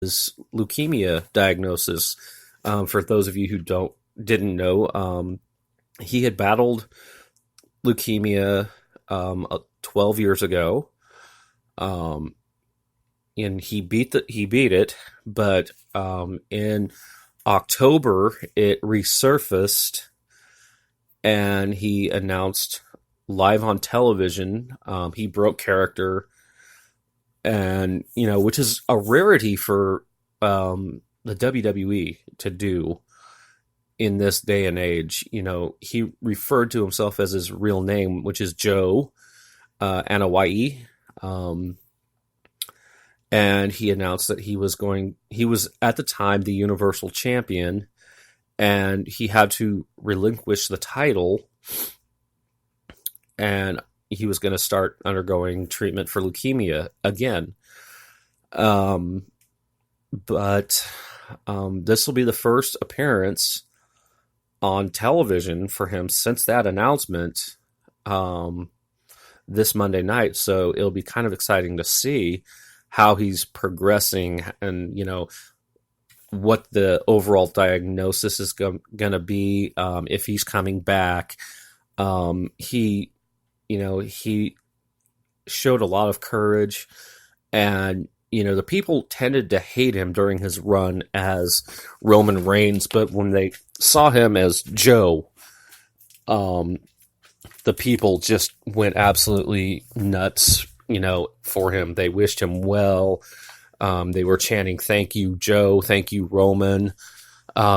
his leukemia diagnosis. For those of you who didn't know, he had battled leukemia 12 years ago, um, and he beat it. But in October, it resurfaced, and he announced live on television. He broke character, and which is a rarity for the WWE to do in this day and age. He referred to himself as his real name, which is Joe Anawai. And he announced that he was at the time the Universal Champion, and he had to relinquish the title, and he was going to start undergoing treatment for leukemia again. But this will be the first appearance on television for him since that announcement this Monday night. So it'll be kind of exciting to see how he's progressing, and what the overall diagnosis is going to be, if he's coming back. He showed a lot of courage, and the people tended to hate him during his run as Roman Reigns, but when they saw him as Joe, the people just went absolutely nuts, for him. They wished him well. They were chanting, "Thank you, Joe. Thank you, Roman."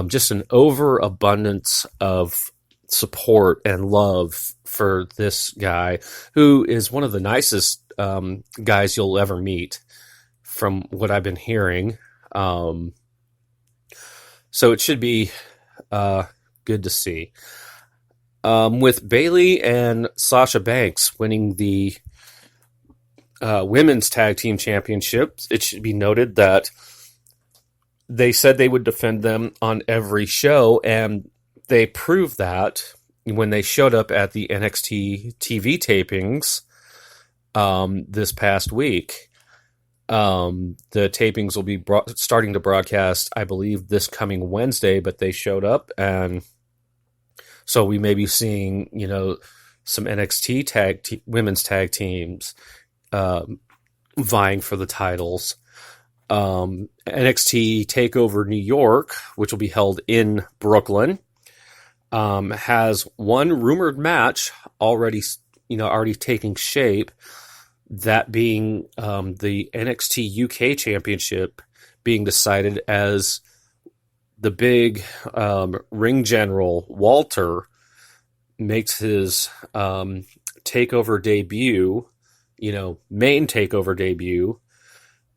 Just an overabundance of support and love for this guy, who is one of the nicest guys you'll ever meet, from what I've been hearing. So it should be good to see. With Bayley and Sasha Banks winning the women's tag team championships, it should be noted that they said they would defend them on every show, and they proved that when they showed up at the NXT TV tapings this past week. The tapings will be starting to broadcast, I believe, this coming Wednesday, but they showed up, and so we may be seeing, some NXT women's tag teams vying for the titles. NXT TakeOver New York, which will be held in Brooklyn, has one rumored match already taking shape. That being the NXT UK Championship being decided, as the big ring general Walter makes his takeover debut, main takeover debut,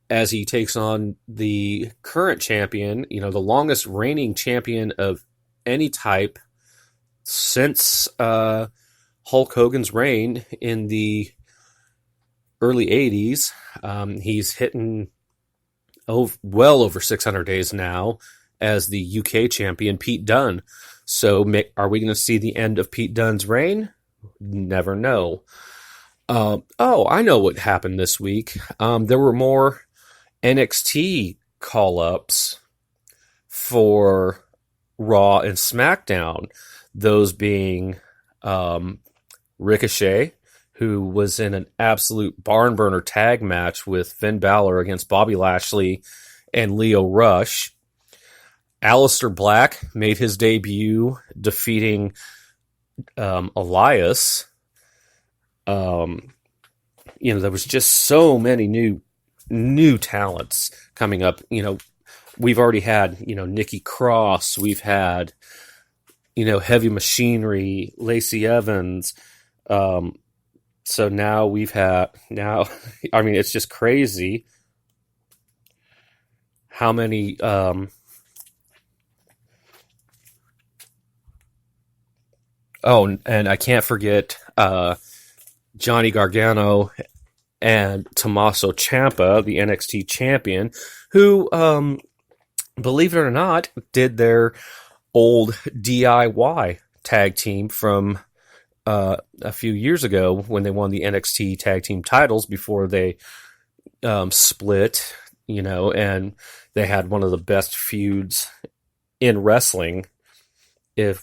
as he takes on the current champion, the longest reigning champion of any type since Hulk Hogan's reign in the early 80s. He's hitting well over 600 days now as the UK champion, Pete Dunne. So are we going to see the end of Pete Dunne's reign? Never know. I know what happened this week. There were more NXT call-ups for Raw and SmackDown. Those being Ricochet, who was in an absolute barn burner tag match with Finn Balor against Bobby Lashley and Lio Rush. Aleister Black made his debut defeating Elias. There was just so many new talents coming up. We've already had, Nikki Cross. We've had, Heavy Machinery, Lacey Evans. So now it's just crazy how many, and I can't forget, Johnny Gargano and Tommaso Ciampa, the NXT champion, who, believe it or not, did their old DIY tag team from a few years ago when they won the NXT tag team titles before they split, and they had one of the best feuds in wrestling. But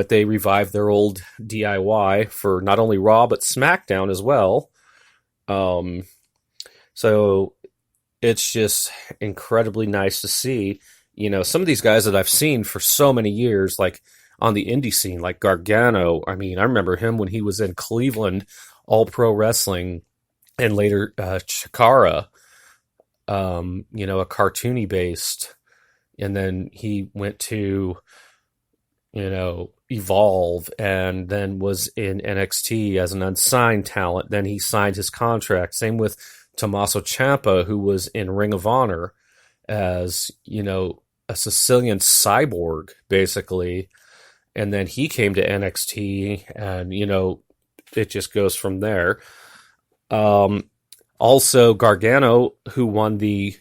they revived their old DIY for not only Raw but SmackDown as well. Um, so it's just incredibly nice to see, some of these guys that I've seen for so many years, like on the indie scene, like Gargano. I mean, I remember him when he was in Cleveland, All Pro Wrestling, and later Chikara, a cartoony based. And then he went to, Evolve, and then was in NXT as an unsigned talent. Then he signed his contract. Same with Tommaso Ciampa, who was in Ring of Honor as, a Sicilian cyborg, basically. And then he came to NXT, and, it just goes from there. Also, Gargano, who won the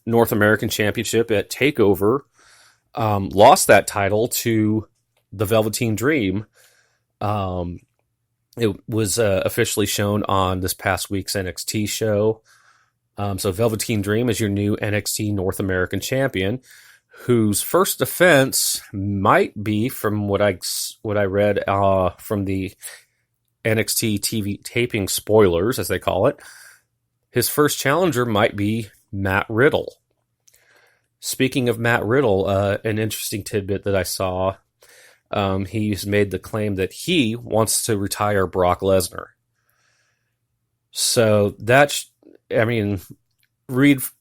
North American Championship at TakeOver, lost that title to the Velveteen Dream. It was officially shown on this past week's NXT show. So Velveteen Dream is your new NXT North American Champion, whose first defense might be, from what I read from the NXT TV taping spoilers, as they call it, his first challenger might be Matt Riddle. Speaking of Matt Riddle, an interesting tidbit that I saw, he's made the claim that he wants to retire Brock Lesnar. So that's, read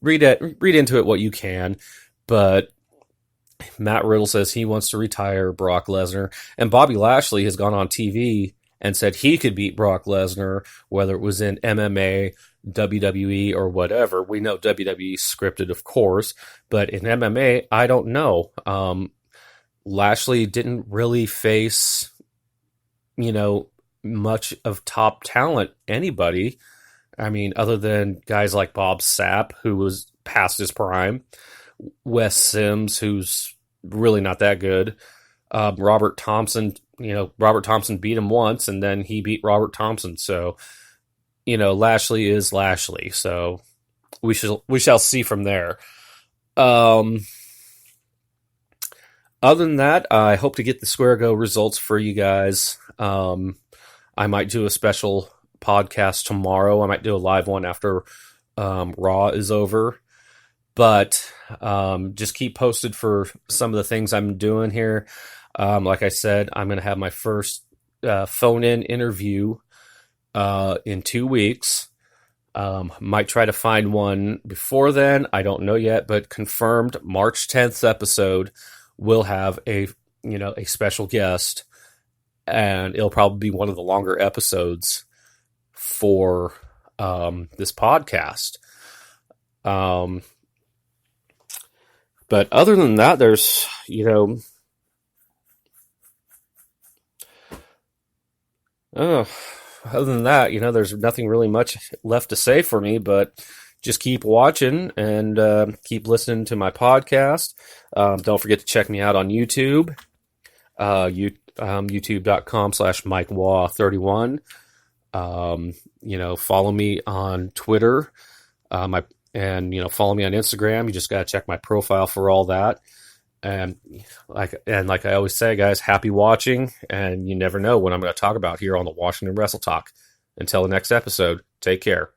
into it what you can, but Matt Riddle says he wants to retire Brock Lesnar, and Bobby Lashley has gone on TV and said he could beat Brock Lesnar, whether it was in MMA, WWE, or whatever. We know WWE scripted, of course, but in MMA, I don't know. Lashley didn't really face, much of top talent, anybody. Other than guys like Bob Sapp, who was past his prime, Wes Sims, who's really not that good, Robert Thompson. Robert Thompson beat him once, and then he beat Robert Thompson. So, Lashley is Lashley. So we shall see from there. Other than that, I hope to get the Square Go results for you guys. I might do a special podcast tomorrow. I might do a live one after Raw is over. But just keep posted for some of the things I'm doing here. Like I said, I'm going to have my first phone-in interview in 2 weeks. Might try to find one before then. I don't know yet, but confirmed March 10th episode will have a special guest, and it'll probably be one of the longer episodes for this podcast. But other than that, there's, other than that, there's nothing really much left to say for me, but just keep watching and keep listening to my podcast. Don't forget to check me out on YouTube, youtube.com/MikeWaugh31. Follow me on Twitter, follow me on Instagram. You just got to check my profile for all that. And like I always say, guys, happy watching, and you never know what I'm going to talk about here on the Washington Wrestle Talk. Until the next episode, take care.